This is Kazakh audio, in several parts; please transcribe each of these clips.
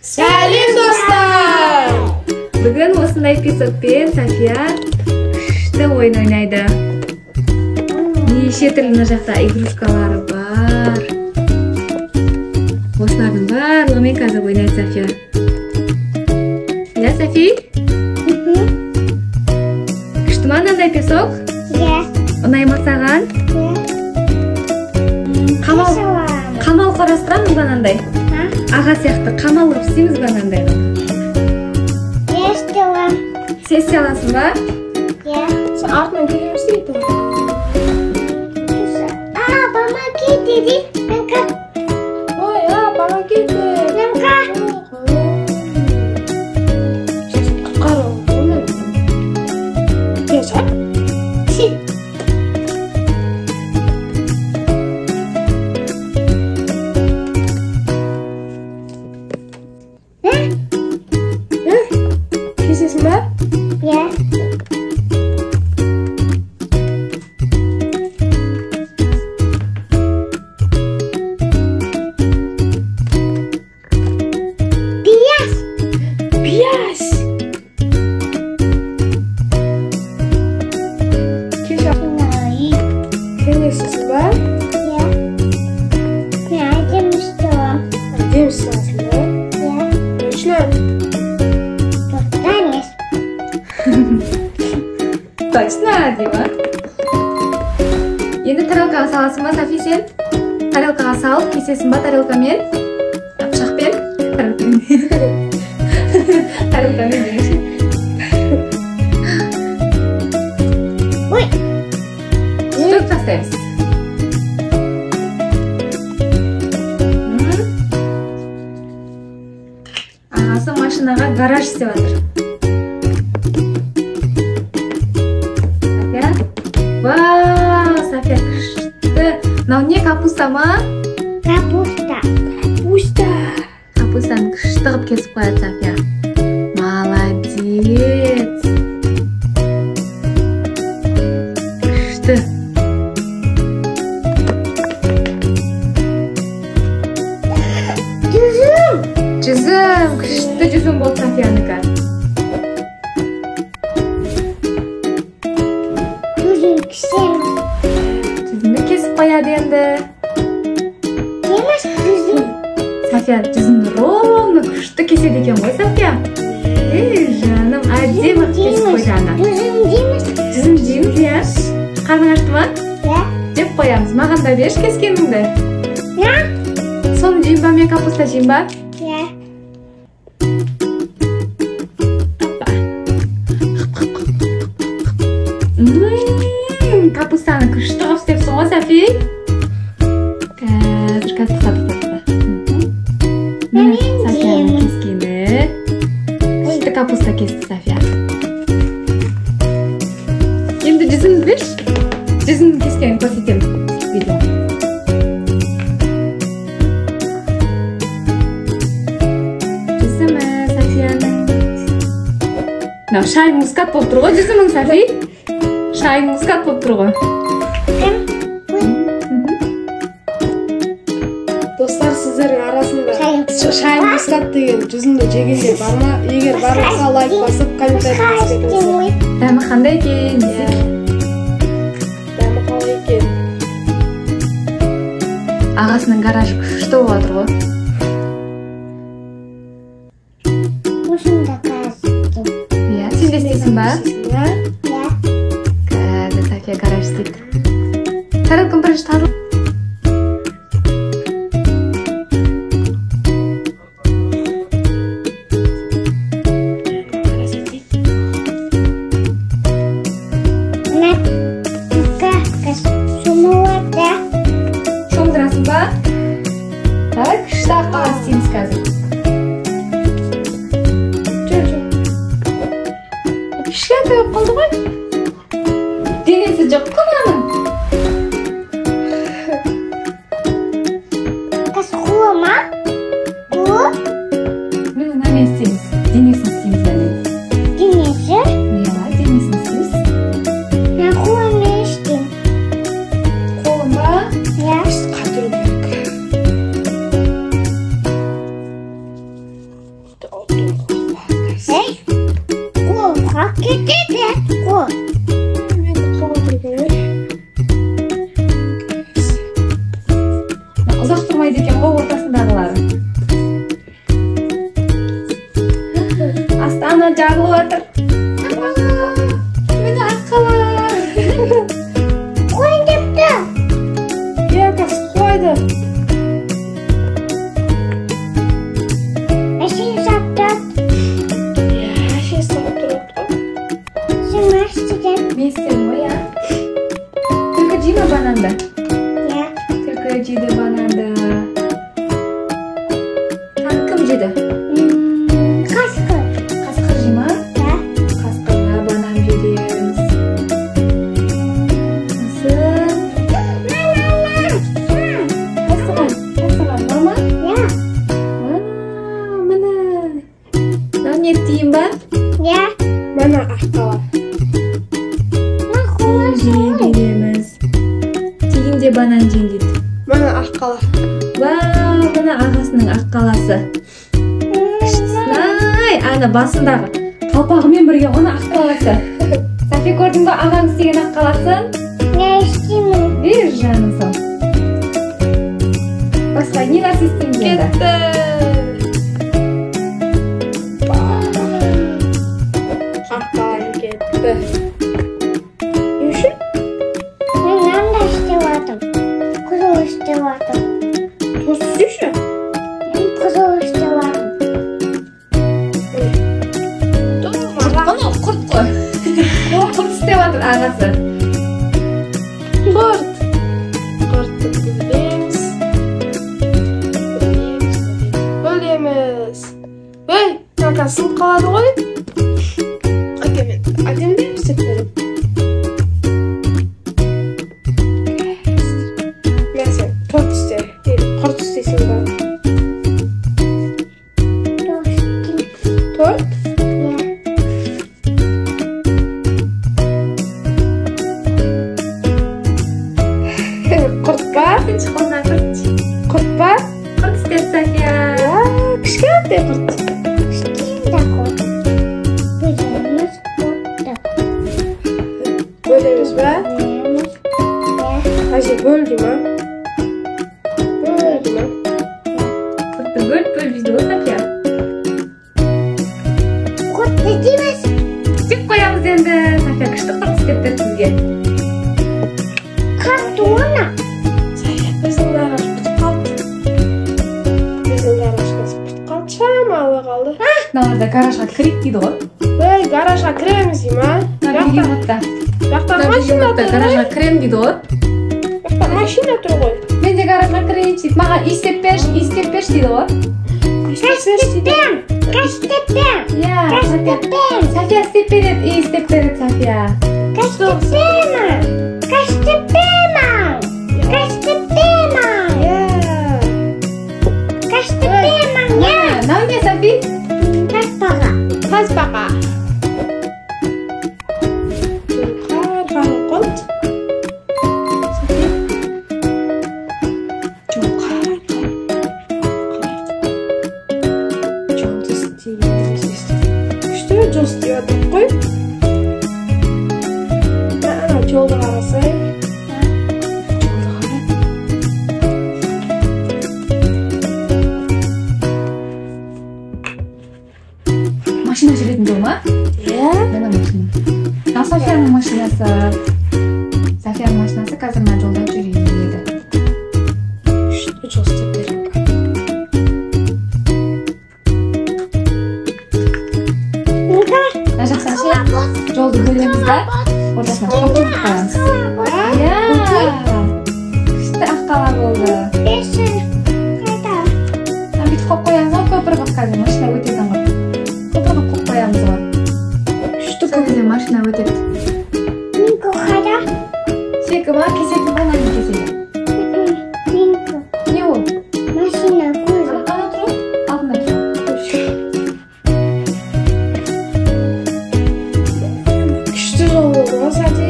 Сәлем достар! Бүгін осындай эпизодпен София күшті ойын ойнайды. Неше түрлі жақта игрушкалары бар. Осылардың барлығымен қазір ойнайды София. Я, Софи? Күшті ма мынандай песок? Ұнай ма саған? Қамал қарастырамыз ба мынандай? Аға сияқты қамал қылып істейміз ба мынандай? Сен істей аласың ба? Сен артынан келе берсейді. Помогите, Ой, помогите. Құтқару. Kesесің ба? Пияз. Келесің ба? Әдемі сыласың ба? Начинаем. Точно, Дима. Енді тарелкаға саласың ба, Софи, сен? Тарелкаға салып, кесесің ба тарелкамен? Пышақпен? Тарелкамен дегенше. Түк тастаймыз. Ағасы машинаға гараж істеп жатыр. Вау, София күшті. Мынау не, капуста ма? Капустаны күшті қылып кесіп қояды София. Молодец. Күшті. Жүзім. Күшті жүзім болды Софиянікі. Жүзімді кесіп қояды енді. София жүзімді ровно күшті кеседі екен ғой, София. Жаным, әдемі кесіп қойды ана. Жүзім жейміз, иә? Қарның ашты ма? Жеп қоямыз. Маған да берші кескеніңді. Соны жейм ба, мен капуста жейм ба? Капустаны күшті қылып істепсің ғой, Софи? Қазір тоқта. Міне Софияның кескені. Күшті капуста кесті София. Енді жүзімді берші. Жүзімді кескенін көрсетемін. Жүзімі Софияның. Мынау шай мускат болып тұр ғой жүзімің, Софи? Шай мускат болып тұр ғой. Достар, сіздердің арасында шай мускат деген жүзімді жегенде бар ма? Егер бар болса, лайк басып, комментарий жазыңыздар. Дәмі қандай екен? Дәмі қалай екен? Ағасының гаражы күшті болып жатыр ғой. Иә, сен де істейсің ба? Қазір София гараж істейді. Тарелканы бірінші тазалап. Шомдырасың ба? Так, күшті аққа істейміз қазір. Кішкентай болып қалды ғой. Денесі жоқ қынаның. Біз мынаны істейміз. Денесін істейміз әлі. Иә, денесін істейміз. Қолын ба? Қатыру керек. Qo'rqoq ketdi. Men qo'rqoq Uzoq turmaydi ekan qo'l o'rtasidagilari. Astana jag'layotib. Meni aqalar. Qo'ying debdi. Yakas qo'ydi. Mashina sotdi. Yaxshi turibdi. Shimashtiga. Messenmi ya? Только jima bananda. Ya. Только jida bananda. Kim jida? Qasqir. Qasqir jima? Ya. Qasqirga banan jedimiz. Nasıl? Qasqir, mama? Ya. Mana. Non yetdiyim ba? Ya. Mana aqalar. Jedimiz. Tigimde banan jendit. Mana aqalar. Vau, mana ağasının aqqalasi. Ay, ana basınдағы қалпағымен бірге оны аққаласы. Сәфи көрдің бе ағаң істеген аққаласын? Ne isteyeyim? Бер жаным сол. Басқа не нәрсе істейміз енді? Ketdi. Aqalar ketdi. Yuşun? Ben nerede istedim? Kuzu istedim. To'siz yuşun. Kuzu istedim. Қаны құрт қой. Ол құрт істеп жатыр ағасы. Qurt. Qurtni bilamiz. Bilamiz. Hey, kakasini qoladi qo'y. Adem deymiz seplerim. Neyse, qurt iste. Qurt isteysin ben. Qurt? Qurt var. Tinch qo'lna qurt. Qurt var. Qurt istedi Safiya. Kichkina qurt. Bo'lamiz va Hajı bo'ldimi? Bo'ldimi? Qurtni bo'l video Safiya. Jib qo'yamiz endi. Safiya qishda qurt istebdi sizga. Bizning garaj bitib qoldi. Bizning garajga bitib qoldi. Shamali qoldi. Nalarda garajga kirik deydi ғой. Voy, garajga kiramiz deyman. Yoqda Mashina tur. garajga kirem deydi ғой. Yoqda mashina tur qo'y. Men de garajga kiraychi deydi. Mаған istep ber deydi ғой. Ya, Safiya istep beradi, istep beradi Safiya. Nima Safi? Tasbaqa. Qar qont. Just diyorduk qo'y. Ana yo'lda qarasak. Машина жүретін жол ма? Ya. Mana машина. Ал Софияның машинасы. Софияның машинасы қазір мына жолда жүреді. Что just теперь? Мына жақта жолды бөлеміз да, ортасына қопчық қоямыз. Ya. Күшті аққала болды. Бүйтіп қойып қоямыз ғой, көпір қылып қазір машина өтетін ғой. Көпір қылып қоямыз ғой. Что Көбіне машина өтеді. Секі ма? Кесекі ма? Нәні кесекі? Не ол? Ана тұру? Алдында тұру. Күшті жол болды ма, Сати?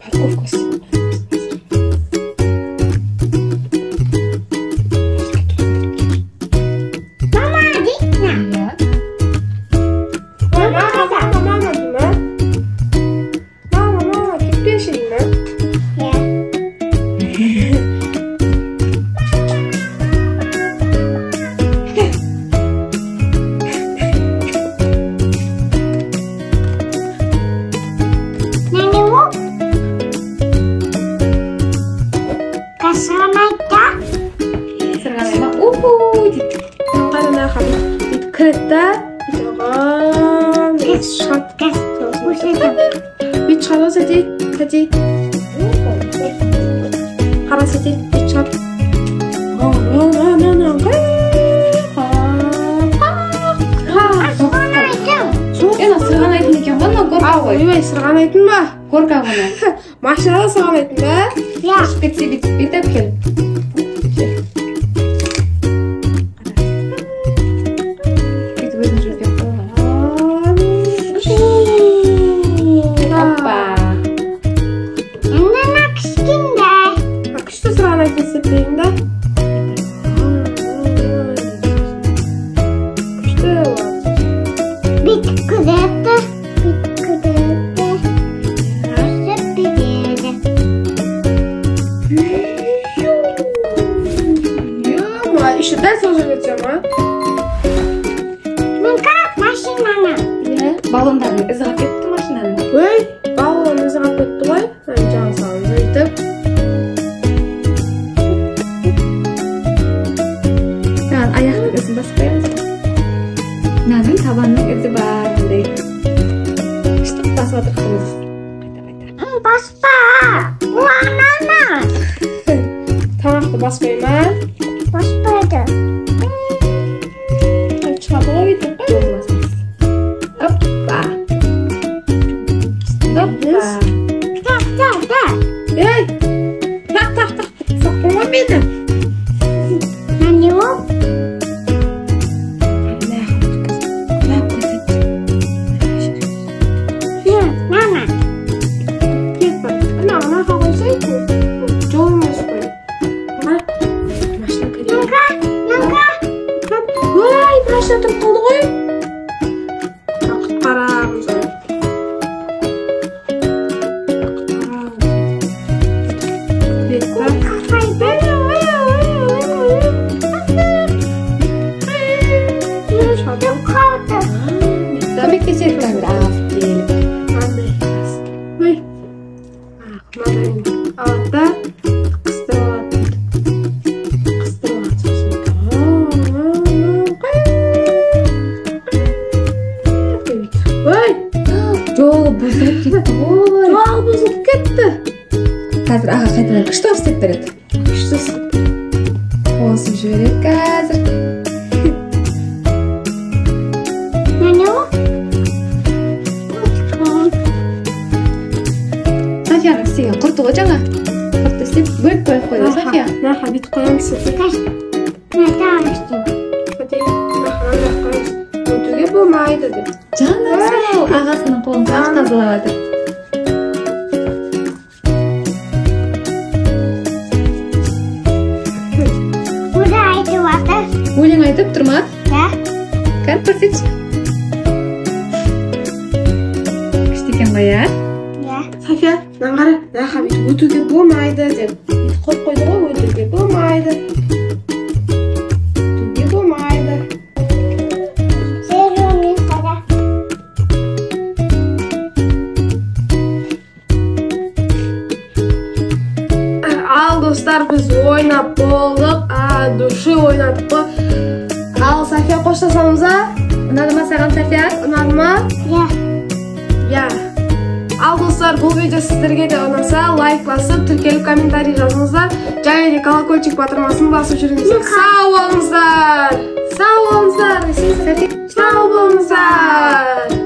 Парковка істейді. Мама, дейсің? Мама деймі? Мама, кетпеші деймі? Сырғанайма уху дейді. Қайдана қабыл. Бүйтіп кіреді да, бүйтіп оған бүйтіп шығады. Бүйтіп шығады осы сәти. Қара сәти, бүйтіп шығады. Сырғанайтын екен ғой, мына горка ғой. Ойбай, сырғанайтын ба? Горка ғана. Машинада сырғанайтын ба? Ұшып кетсе бүйтіп кел. Бүйтіп өзің жүріп кеп қойған. Оппа. Мына кішкентай. Күшті сырғанайтын сепейін да. Күшті болады. Бүйтіп күреді. Өсіп береді. Еще дәл сол жерге түсем, а? Мен қарап машинаны. Баллондардың ізі қалып кетті машинаның. Ой, баллон ізі қалып кетті ғой. Жаңа салымыз өйтіп. Маған аяқтың ізін басып қоямыз. Мынаның табанның ізі бар. Мындай. Күштіп басып отырмыз. Қайта. Баспа. Бұл ананас. Тамақты баспай ма? Баспайды. Шығады ғой бүйтіп. Оппа. Оппа. Да. Ей! Так. Соққыма мені. Нәне ол? Мама. Кетпі. Ана қойсайын. Жол емес қой. Машина кіреді. Ой, машина тұрып қалды ғой. Құтқарамыз. Көмекте серпілген бір ағасы келіп. Ой. Мынадай алады да қыстырып алады. Ой! Жолы бұзылып кетті ғой. Жол бұзылып кетті. Қазір аға қайтадан күшті істеп береді. Күшті істеп береді. Қосып жібереді қазір. Нәне ол? Софияның істеген құрты ғой жаңа. Құртты істеп бөліп қойды София. Наха бүйтіп қоямыз. Өтуге болмайды деп. Жаңа сол ағасының қолын тазалап жатыр. Burada айтып жатыр. Өлең айтып тұр ма? Да. Кәр көрсетші. Күшті екен ғой, ә? Да. София, мынаны қара. Наха бүйтіп өтуге болмайды деп. Қойып қойды ғой, өтуге болмайды. Өтуге болмайды. Серумен қара. Ал достар, біз ойнап болдық. Души ойнадық қой. Ал София қоштасамыз, а? Ұнады ма саған, София? Ұнады ма? Я. Ал достар, бұл видео сіздерге де ұнаса, лайк басып, тіркеліп комментарий жазыңыздар. Және де колокольчик батырмасын басып жүріңіздер. Сау болыңыздар! Сау болыңыздар! Сау болыңыздар!